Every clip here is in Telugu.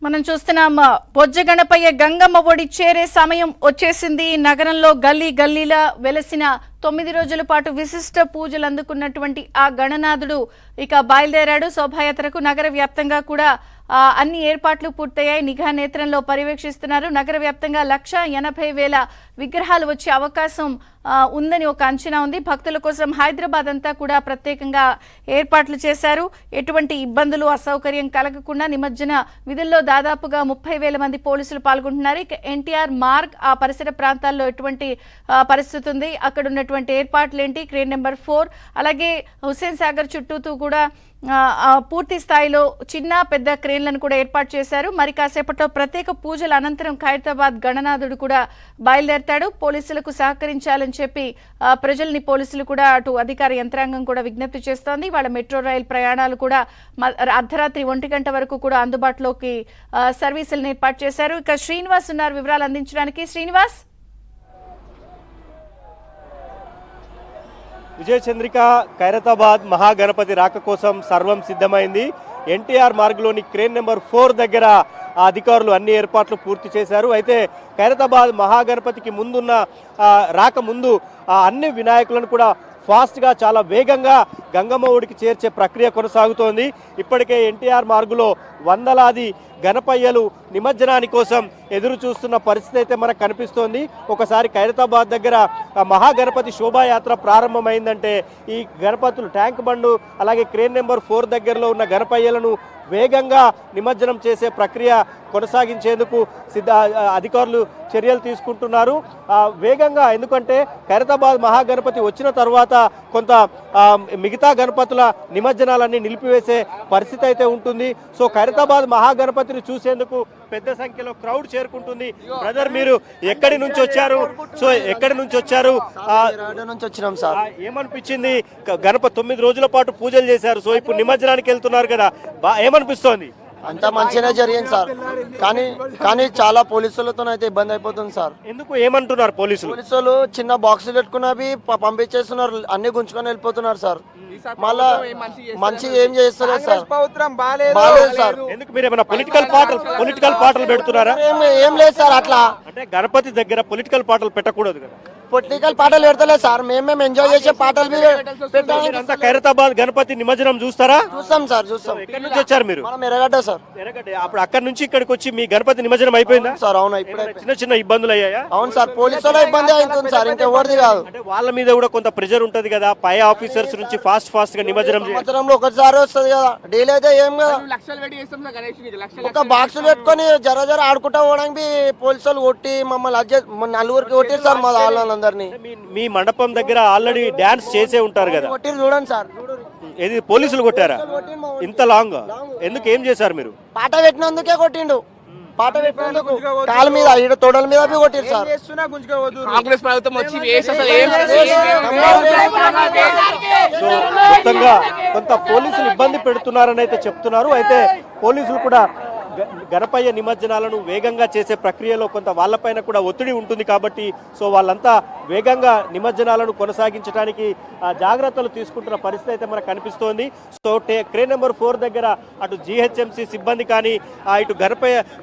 మనం చూస్తున్నాం బొజ్జగణపయ్య గంగమ్మ ఒడి చేరే సమయం వచ్చేసింది. నగరంలో గల్లీ గల్లీలా వెలసిన 9 రోజుల పాటు విశిష్ట పూజలు అందుకున్నటువంటి ఆ గణనాథుడు ఇక బయలుదేరాడు. శోభాయాత్రకు నగర వ్యాప్తంగా కూడా అన్ని ఏర్పాట్లు పూర్తయ్యాయి. నిఘా నేత్రంలో పర్యవేక్షిస్తున్నారు. నగర వ్యాప్తంగా 1,80,000 విగ్రహాలు వచ్చే అవకాశం ఉందని ఒక అంచనా ఉంది. భక్తుల కోసం హైదరాబాద్ అంతా కూడా ప్రత్యేకంగా ఏర్పాట్లు చేశారు. ఎటువంటి ఇబ్బందులు అసౌకర్యం కలగకుండా నిమజ్జన విధుల్లో దాదాపుగా 30,000 మంది పోలీసులు పాల్గొంటున్నారు. ఇక ఎన్టీఆర్ మార్గ్ ఆ పరిసర ప్రాంతాల్లో ఎటువంటి పరిస్థితి ఉంది, అక్కడ ఉన్నటువంటి ఏర్పాట్లు ఏంటి, క్రేన్ నెంబర్ 4 అలాగే హుస్సేన్ సాగర్ చుట్టూతూ కూడా పూర్తి స్థాయిలో చిన్న పెద్ద క్రేన్లను కూడా ఏర్పాటు చేశారు. మరి కాసేపట్లో ప్రత్యేక పూజల అనంతరం ఖైరతాబాద్ గణనాథుడు కూడా బయలుదేరతాడు. పోలీసులకు సహకరించాలని చెప్పి ప్రజల్ని పోలీసులు కూడా అటు అధికార యంత్రాంగం కూడా విజ్ఞప్తి చేస్తోంది. వాళ్ళ మెట్రో రైలు ప్రయాణాలు కూడా అర్ధరాత్రి 1 గంట వరకు కూడా అందుబాటులోకి సర్వీసులను ఏర్పాటు చేశారు. ఇక శ్రీనివాస్ ఉన్నారు వివరాలు అందించడానికి. శ్రీనివాస్. విజయ చంద్రిక, ఖైరతాబాద్ మహాగణపతి రాక కోసం సర్వం సిద్ధమైంది. ఎన్టీఆర్ మార్గ్లోని క్రేన్ నెంబర్ 4 దగ్గర అధికారులు అన్ని ఏర్పాట్లు పూర్తి చేశారు. అయితే ఖైరతాబాద్ మహాగణపతికి ముందున్న రాకముందు అన్ని వినాయకులను కూడా ఫాస్ట్గా చాలా వేగంగా గంగమ్మ ఒడికి చేర్చే ప్రక్రియ కొనసాగుతోంది. ఇప్పటికే ఎన్టీఆర్ మార్గులో వందలాది గణపయ్యలు నిమజ్జనాని కోసం ఎదురు చూస్తున్న పరిస్థితి అయితే మనకు కనిపిస్తోంది. ఒకసారి ఖైరతాబాద్ దగ్గర మహాగణపతి శోభాయాత్ర ప్రారంభమైందంటే ఈ గణపతులు ట్యాంక్ బండు అలాగే క్రేన్ నెంబర్ 4 దగ్గరలో ఉన్న గణపయ్యలను వేగంగా నిమజ్జనం చేసే ప్రక్రియ కొనసాగించేందుకు అధికారులు చర్యలు తీసుకుంటున్నారు వేగంగా. ఎందుకంటే ఖైరతాబాద్ మహాగణపతి వచ్చిన తర్వాత కొంత మిగతా గణపతుల నిమజ్జనాలన్నీ నిలిపివేసే పరిస్థితి అయితే ఉంటుంది. సో ఖైరతాబాద్ మహాగణపతిని చూసేందుకు పెద్ద సంఖ్యలో క్రౌడ్ చేరుకుంటుంది. బ్రదర్, మీరు ఎక్కడి నుంచి వచ్చారు? సో ఎక్కడి నుంచి వచ్చారు? వచ్చినాం సార్. ఏమనిపించింది? గణపతి 9 రోజుల పాటు పూజలు చేశారు. సో ఇప్పుడు నిమజ్జనానికి వెళ్తున్నారు కదా, ఏమనిపిస్తోంది? అంతా మంచిగానే జరిగింది సార్, కానీ చాలా పోలీసులతో అయితే ఇబ్బంది అయిపోతుంది సార్. ఎందుకు? ఏమంటున్నారు పోలీసులు? చిన్న బాక్స్ పెట్టుకున్నవి పంపించేస్తున్నారు, అన్ని గుంజుకొని వెళ్ళిపోతున్నారు సార్. మళ్ళా మంచి ఏం చేస్తలేదు సార్. బాలేదు సార్. ఎందుకు? మీరు ఏమైనా పొలిటికల్ పాటలు పెడుతున్నారా? ఏం లేదు సార్. అట్లా అంటే గణపతి దగ్గర పొలిటికల్ పాటలు పెట్టకూడదు కదా. పొలిటికల్ పాటలు పెడతలేదు సార్. మేము ఎంజాయ్ చేసే పాటలు ఖైరతాబాద్ గణపతి నిమజ్జనం చూస్తారా? చూస్తాం సార్, చూస్తాం. ఎక్కడి నుంచి వచ్చారు మీరు? ఎర్రగడ్డ సార్. ఎర్రగడ్డ. అప్పుడు అక్కడ నుంచి ఇక్కడికి వచ్చి మీ గణపతి నిమజ్జనం అయిపోయిందా సార్? అవును, ఇప్పుడు చిన్న చిన్న ఇబ్బందులు అయ్యాయా? అవును సార్, పోలీసుల ఇబ్బంది అవుతుంది సార్, ఇంకెవరిది కాదు. అంటే వాళ్ళ మీద కూడా కొంత ప్రెజర్ ఉంటది కదా, పై ఆఫీసర్స్ నుంచి ఫాస్ట్ గా నిమజ్జనం సంవత్సరంలో ఒకసారి వస్తుంది కదా, డైలీ అయితే ఏం కదా. ఒక బాక్స్ పెట్టుకొని జర ఆడుకుంటా పోవడానికి పోలీసులు కొట్టి మమ్మల్ని నలుగురికి కొట్టి సార్ మా వాళ్ళందరినీ. మీ మండపం దగ్గర ఆల్రెడీ డాన్స్ చేసే ఉంటారు కదా, చూడండి సార్. ఏది పోలీసులు కొట్టారా ఇంత లాంగ్? ఎందుకు? ఏం చేశారు మీరు? పాట పెట్టినందుకే కొట్టిండు. పాట పెట్టినందుకు కాళ్ళ మీద ఈడ తోడల మీద కొట్టిరు సార్. కాంగ్రెస్ ప్రభుత్వం వచ్చి మొత్తంగా కొంత పోలీసులు ఇబ్బంది పెడుతున్నారని అయితే చెప్తున్నారు. అయితే పోలీసులు కూడా గణపయ్య నిమజ్జనాలను వేగంగా చేసే ప్రక్రియలో కొంత వాళ్ళపైన కూడా ఒత్తిడి ఉంటుంది కాబట్టి సో వాళ్ళంతా వేగంగా నిమజ్జనాలను కొనసాగించడానికి జాగ్రత్తలు తీసుకుంటున్న పరిస్థితి అయితే మనకు కనిపిస్తోంది. సో క్రేన్ నెంబర్ 4 దగ్గర అటు GHMC సిబ్బంది కానీ ఇటు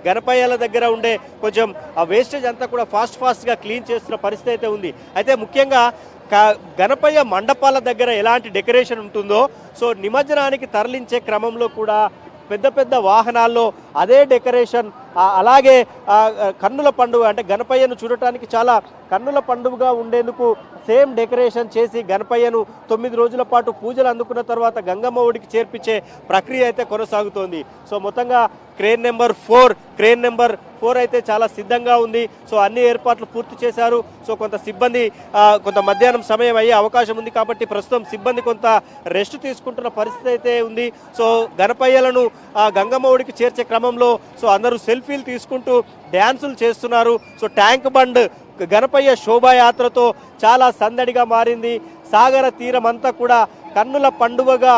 గణపయ్యల దగ్గర ఉండే కొంచెం ఆ వేస్టేజ్ అంతా కూడా ఫాస్ట్గా క్లీన్ చేస్తున్న పరిస్థితి అయితే ఉంది. అయితే ముఖ్యంగా గణపయ్య మండపాల దగ్గర ఎలాంటి డెకరేషన్ ఉంటుందో సో నిమజ్జనానికి తరలించే క్రమంలో కూడా పెద్ద వాహనాల్లో అదే డెకరేషన్, అలాగే కన్నుల పండుగ అంటే గణపయ్యను చూడటానికి చాలా కన్నుల పండుగగా ఉండేందుకు సేమ్ డెకరేషన్ చేసి గణపయ్యను 9 రోజుల పాటు పూజలు అందుకున్న తర్వాత గంగమ్మ ఒడికి చేర్పించే ప్రక్రియ అయితే కొనసాగుతోంది. సో మొత్తంగా క్రేన్ నెంబర్ 4 అయితే చాలా సిద్ధంగా ఉంది. సో అన్ని ఏర్పాట్లు పూర్తి చేశారు. సో కొంత సిబ్బంది కొంత మధ్యాహ్నం సమయం అయ్యే అవకాశం ఉంది కాబట్టి ప్రస్తుతం సిబ్బంది కొంత రెస్ట్ తీసుకుంటున్న పరిస్థితి అయితే ఉంది. సో గణపయ్యలను గంగమ్మ ఒడికి చేర్చే క్రమంలో సో అందరూ సెల్ఫీలు తీసుకుంటూ డ్యాన్సులు చేస్తున్నారు. సో ట్యాంక్ బండ్ గణపయ్య శోభాయాత్రతో చాలా సందడిగా మారింది. సాగర తీరం అంతా కూడా కన్నుల పండుగగా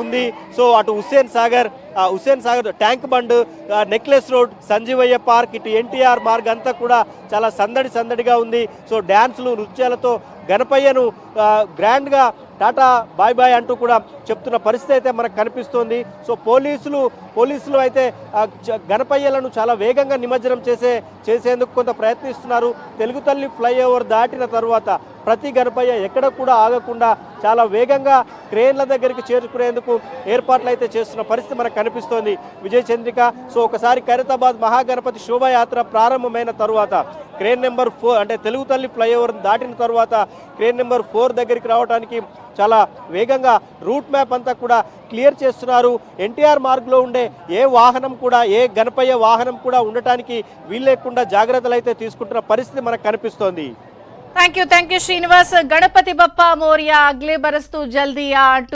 ఉంది. సో అటు Hussain Sagar tank bund, necklace road, Sanjeevaiah park, ఇటు ఎన్టీఆర్ మార్గ్ అంతా కూడా చాలా సందడిగా ఉంది. సో డ్యాన్సులు నృత్యాలతో గణపయ్యను గ్రాండ్గా టాటా బాయ్ బాయ్ అంటూ కూడా చెప్తున్న పరిస్థితి అయితే మనకు కనిపిస్తోంది. సో పోలీసులు అయితే గణపయ్యలను చాలా వేగంగా నిమజ్జనం చేసేందుకు కొంత ప్రయత్నిస్తున్నారు. తెలుగు తల్లి ఫ్లైఓవర్ దాటిన తర్వాత ప్రతి గణపయ్య ఎక్కడ కూడా ఆగకుండా చాలా వేగంగా క్రేన్ల దగ్గరికి చేరుకునేందుకు ఏర్పాట్లు అయితే చేస్తున్న పరిస్థితి మనకు కనిపిస్తోంది. విజయ్ చంద్రిక. సో ఒకసారి ఖైరతాబాద్ మహాగణపతి శోభాయాత్ర ప్రారంభమైన తరువాత క్రేన్ నెంబర్ 4 అంటే తెలుగు తల్లి ఫ్లైఓవర్ దాటిన తర్వాత క్రేన్ నెంబర్ 4 దగ్గరికి రావడానికి చాలా వేగంగా రూట్ మ్యాప్ అంతా కూడా క్లియర్ చేస్తున్నారు. ఎన్టీఆర్ మార్గ్లో ఉండే ఏ వాహనం కూడా ఏ గణపయ్య వాహనం కూడా ఉండటానికి వీల్లేకుండా జాగ్రత్తలు అయితే తీసుకుంటున్న పరిస్థితి మనకు కనిపిస్తోంది. Thank you Srinivas. గణపతి బప్పా మోరియా, అగ్లే బరస్తు జల్దియా అంటూ